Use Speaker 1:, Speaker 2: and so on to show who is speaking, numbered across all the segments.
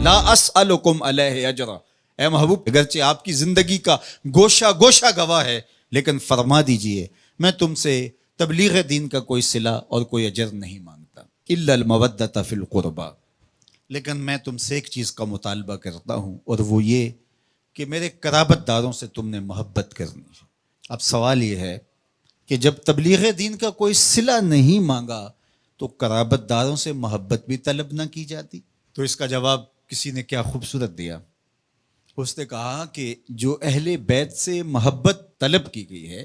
Speaker 1: لا اسألکم علیہ اجرا، اے محبوب اگرچہ آپ کی زندگی کا گوشہ گوشہ گواہ ہے، لیکن فرما دیجئے میں تم سے تبلیغ دین کا کوئی صلہ اور کوئی اجر نہیں مانگتا، الا المودۃ فی القربی، لیکن میں تم سے ایک چیز کا مطالبہ کرتا ہوں، اور وہ یہ کہ میرے قرابت داروں سے تم نے محبت کرنی ہے۔ اب سوال یہ ہے کہ جب تبلیغ دین کا کوئی صلہ نہیں مانگا تو قرابت داروں سے محبت بھی طلب نہ کی جاتی؟ تو اس کا جواب کسی نے کیا خوبصورت دیا، اس نے کہا کہ جو اہل بیت سے محبت طلب کی گئی ہے،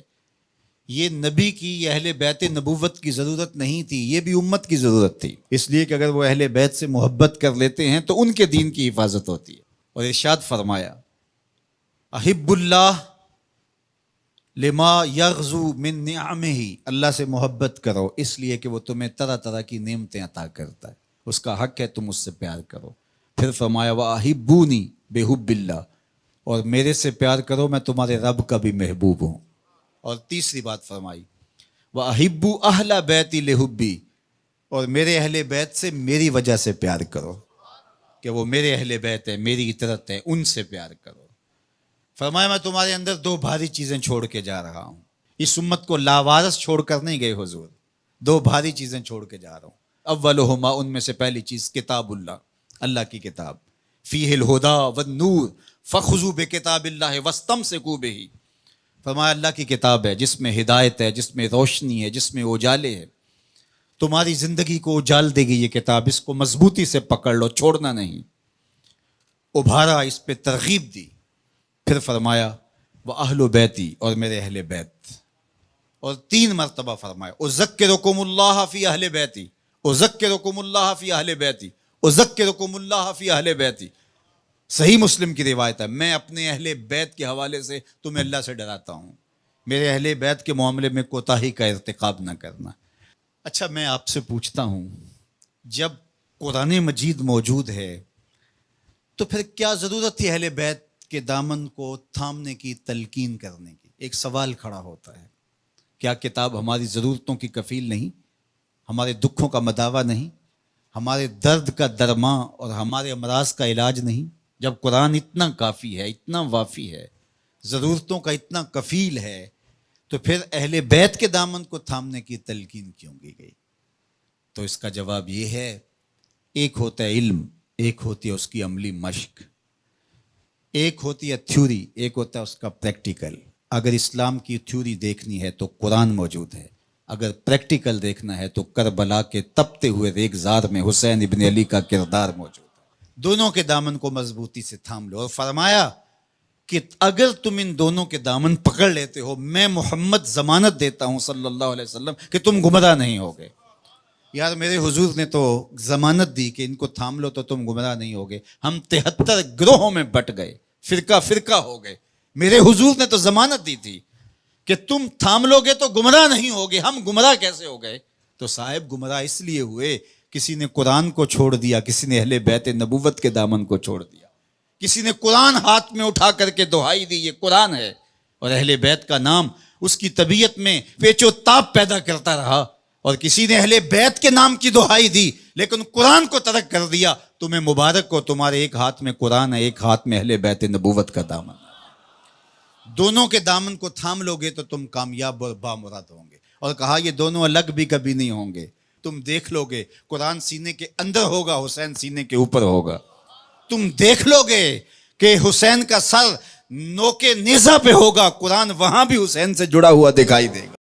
Speaker 1: یہ نبی کی، یہ اہل بیت نبوت کی ضرورت نہیں تھی، یہ بھی امت کی ضرورت تھی، اس لیے کہ اگر وہ اہل بیت سے محبت کر لیتے ہیں تو ان کے دین کی حفاظت ہوتی ہے۔ اور ارشاد فرمایا احب اللہ لما یغزو من نعمہ، اللہ سے محبت کرو اس لیے کہ وہ تمہیں طرح طرح کی نعمتیں عطا کرتا ہے، اس کا حق ہے تم اس سے پیار کرو۔ پھر فرمایا وَأَحِبُّونِي بِحُبِّ اللَّهِ، اور میرے سے پیار کرو میں تمہارے رب کا بھی محبوب ہوں۔ اور تیسری بات فرمائی وَأَحِبُّ أَهْلَ بَيْتِي لِحُبِّي، اور میرے اہل بیت سے میری وجہ سے پیار کرو، کہ وہ میرے اہل بیت ہیں، میری اطاعت ہے، ان سے پیار کرو۔ فرمایا میں تمہارے اندر دو بھاری چیزیں چھوڑ کے جا رہا ہوں، اس امت کو لاوارث چھوڑ کر نہیں گئے حضور، دو بھاری چیزیں چھوڑ کے جا رہا ہوں۔ اولہما، ان میں سے پہلی چیز کتاب اللہ، اللہ کی کتاب، فیہ الہدی والنور فخذوا بکتاب اللہ واستمسکوا بہ، فرمایا اللہ کی کتاب ہے جس میں ہدایت ہے، جس میں روشنی ہے، جس میں اجالے ہے، تمہاری زندگی کو اجال دے گی یہ کتاب، اس کو مضبوطی سے پکڑ لو، چھوڑنا نہیں۔ ابھارا، اس پہ ترغیب دی۔ پھر فرمایا وَأَهْلُ بَيْتِي، اور میرے اہل بیت، اور تین مرتبہ فرمایا اذکرکم اللہ فی اہل بیتی، اذکرکم اللہ فی اہل بیتی، اذکرکم اللہ فی اہل بیتی۔ صحیح مسلم کی روایت ہے، میں اپنے اہل بیت کے حوالے سے تمہیں اللہ سے ڈراتا ہوں، میرے اہل بیت کے معاملے میں کوتاہی کا ارتکاب نہ کرنا۔ اچھا میں آپ سے پوچھتا ہوں، جب قرآن مجید موجود ہے تو پھر کیا ضرورت تھی اہل بیت کے دامن کو تھامنے کی، تلقین کرنے کی؟ ایک سوال کھڑا ہوتا ہے، کیا کتاب ہماری ضرورتوں کی کفیل نہیں، ہمارے دکھوں کا مداوا نہیں، ہمارے درد کا درماں اور ہمارے امراض کا علاج نہیں؟ جب قرآن اتنا کافی ہے، اتنا وافی ہے، ضرورتوں کا اتنا کفیل ہے، تو پھر اہل بیت کے دامن کو تھامنے کی تلقین کیوں کی گئی؟ تو اس کا جواب یہ ہے، ایک ہوتا ہے علم، ایک ہوتی ہے اس کی عملی مشق، ایک ہوتی ہے تھیوری، ایک ہوتا ہے اس کا پریکٹیکل۔ اگر اسلام کی تھیوری دیکھنی ہے تو قرآن موجود ہے، اگر پریکٹیکل دیکھنا ہے تو کربلا کے تپتے ہوئے ریگزار میں حسین ابن علی کا کردار موجود ہے۔ دونوں کے دامن کو مضبوطی سے تھام لو، اور فرمایا کہ اگر تم ان دونوں کے دامن پکڑ لیتے ہو، میں محمد ضمانت دیتا ہوں صلی اللہ علیہ وسلم کہ تم گمراہ نہیں ہوگے۔ یار میرے حضور نے تو ضمانت دی کہ ان کو تھام لو تو تم گمراہ نہیں ہوگے، ہم 73 گروہوں میں بٹ گئے، فرقہ فرقہ ہو گئے، میرے حضور نے تو ضمانت دی تھی کہ تم تھام لو گے تو گمراہ نہیں ہوگے، ہم گمراہ کیسے ہو گئے؟ تو صاحب گمراہ اس لیے ہوئے، کسی نے قرآن کو چھوڑ دیا، کسی نے اہل بیت نبوت کے دامن کو چھوڑ دیا، کسی نے قرآن ہاتھ میں اٹھا کر کے دہائی دی یہ قرآن ہے، اور اہل بیت کا نام اس کی طبیعت میں پیچ و تاب پیدا کرتا رہا، اور کسی نے اہل بیت کے نام کی دہائی دی لیکن قرآن کو ترک کر دیا۔ تمہیں مبارک ہو، تمہارے ایک ہاتھ میں قرآن ہے، ایک ہاتھ میں اہل بیت نبوت کا دامن ہے، دونوں کے دامن کو تھام لو گے تو تم کامیاب اور بامراد ہوں گے۔ اور کہا یہ دونوں الگ بھی کبھی نہیں ہوں گے، تم دیکھ لو گے قرآن سینے کے اندر ہوگا، حسین سینے کے اوپر ہوگا، تم دیکھ لو گے کہ حسین کا سر نوکے نیزہ پہ ہوگا، قرآن وہاں بھی حسین سے جڑا ہوا دکھائی دے گا۔